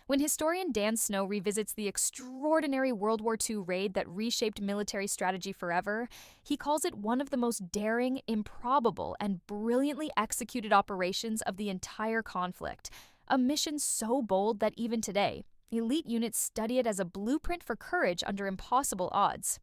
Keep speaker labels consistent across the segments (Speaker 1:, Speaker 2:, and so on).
Speaker 1: When historian Dan Snow revisits the extraordinary World War II raid that reshaped military strategy forever, he calls it one of the most daring, improbable, and brilliantly executed operations of the entire conflict. A mission so bold that even today, elite units study it as a blueprint for courage under impossible odds.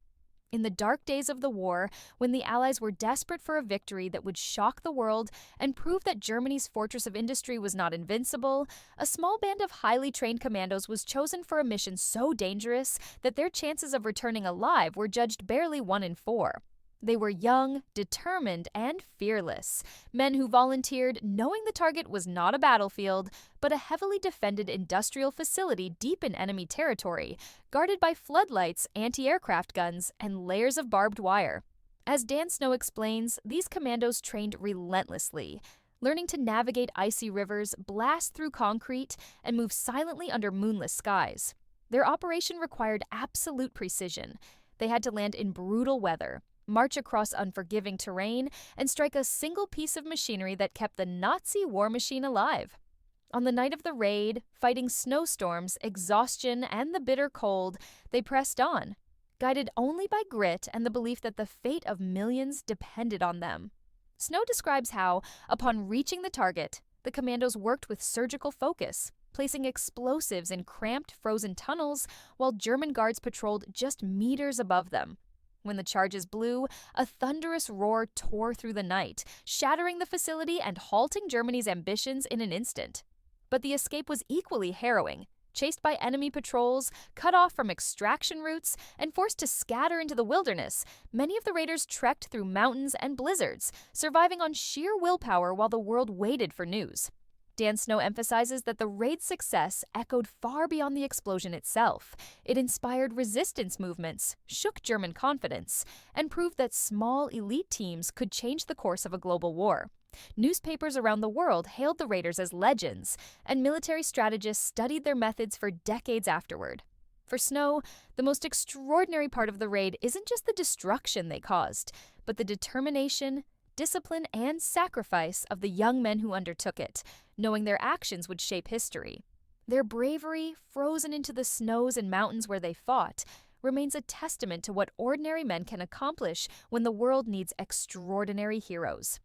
Speaker 1: In the dark days of the war, when the Allies were desperate for a victory that would shock the world and prove that Germany's fortress of industry was not invincible, a small band of highly trained commandos was chosen for a mission so dangerous that their chances of returning alive were judged barely 1 in 4. They were young, determined, and fearless, men who volunteered knowing the target was not a battlefield, but a heavily defended industrial facility deep in enemy territory, guarded by floodlights, anti-aircraft guns, and layers of barbed wire. As Dan Snow explains, these commandos trained relentlessly, learning to navigate icy rivers, blast through concrete, and move silently under moonless skies. Their operation required absolute precision. They had to land in brutal weather, march across unforgiving terrain, and strike a single piece of machinery that kept the Nazi war machine alive. On the night of the raid, fighting snowstorms, exhaustion, and the bitter cold, they pressed on, guided only by grit and the belief that the fate of millions depended on them. Snow describes how, upon reaching the target, the commandos worked with surgical focus, placing explosives in cramped, frozen tunnels while German guards patrolled just meters above them. When the charges blew, a thunderous roar tore through the night, shattering the facility and halting Germany's ambitions in an instant. But the escape was equally harrowing. Chased by enemy patrols, cut off from extraction routes, and forced to scatter into the wilderness, many of the raiders trekked through mountains and blizzards, surviving on sheer willpower while the world waited for news. Dan Snow emphasizes that the raid's success echoed far beyond the explosion itself. It inspired resistance movements, shook German confidence, and proved that small elite teams could change the course of a global war. Newspapers around the world hailed the raiders as legends, and military strategists studied their methods for decades afterward. For Snow, the most extraordinary part of the raid isn't just the destruction they caused, but the determination, discipline, and sacrifice of the young men who undertook it, knowing their actions would shape history. Their bravery, frozen into the snows and mountains where they fought, remains a testament to what ordinary men can accomplish when the world needs extraordinary heroes.